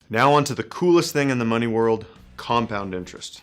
Now on to the coolest thing in the money world, compound interest.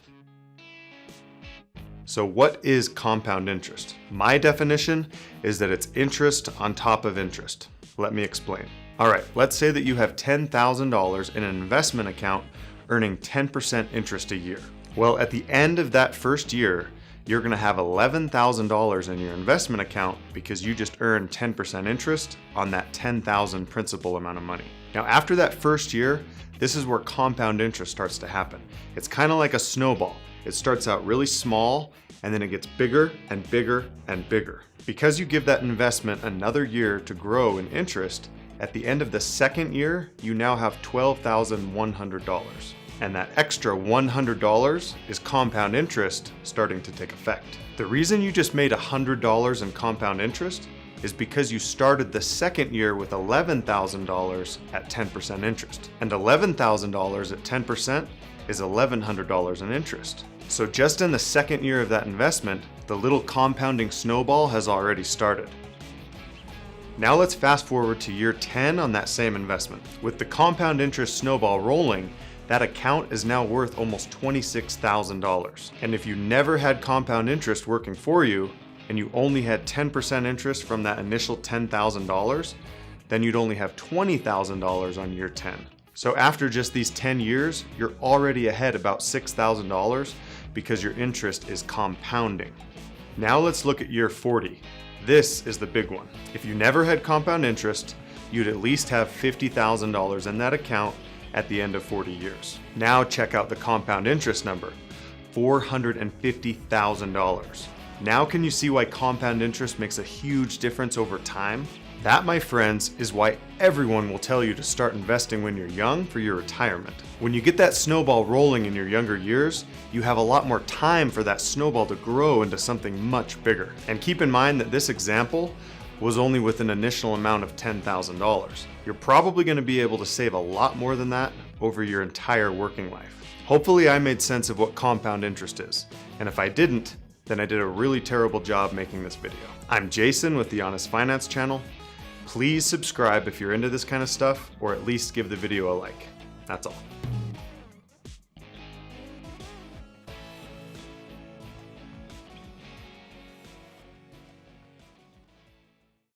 So what is compound interest? My definition is that it's interest on top of interest. Let me explain. All right, let's say that you have $10,000 in an investment account earning 10% interest a year. Well, at the end of that first year, you're gonna have $11,000 in your investment account because you just earned 10% interest on that $10,000 principal amount of money. Now, after that first year, this is where compound interest starts to happen. It's kind of like a snowball. It starts out really small and then it gets bigger and bigger and bigger. Because you give that investment another year to grow in interest, at the end of the second year, you now have $12,100. And that extra $100 is compound interest starting to take effect. The reason you just made $100 in compound interest is because you started the second year with $11,000 at 10% interest. And $11,000 at 10% is $1,100 in interest. So just in the second year of that investment, the little compounding snowball has already started. Now let's fast forward to year 10 on that same investment. With the compound interest snowball rolling, that account is now worth almost $26,000. And if you never had compound interest working for you, and you only had 10% interest from that initial $10,000, then you'd only have $20,000 on year 10. So after just these 10 years, you're already ahead about $6,000 because your interest is compounding. Now let's look at year 40. This is the big one. If you never had compound interest, you'd at least have $50,000 in that account at the end of 40 years. Now check out the compound interest number, $450,000. Now can you see why compound interest makes a huge difference over time? That, my friends, is why everyone will tell you to start investing when you're young for your retirement. When you get that snowball rolling in your younger years, you have a lot more time for that snowball to grow into something much bigger. And keep in mind that this example was only with an initial amount of $10,000. You're probably going to be able to save a lot more than that over your entire working life. Hopefully I made sense of what compound interest is. And if I didn't, then I did a really terrible job making this video. I'm Jason with the Honest Finance channel. Please subscribe if you're into this kind of stuff, or at least give the video a like. That's all.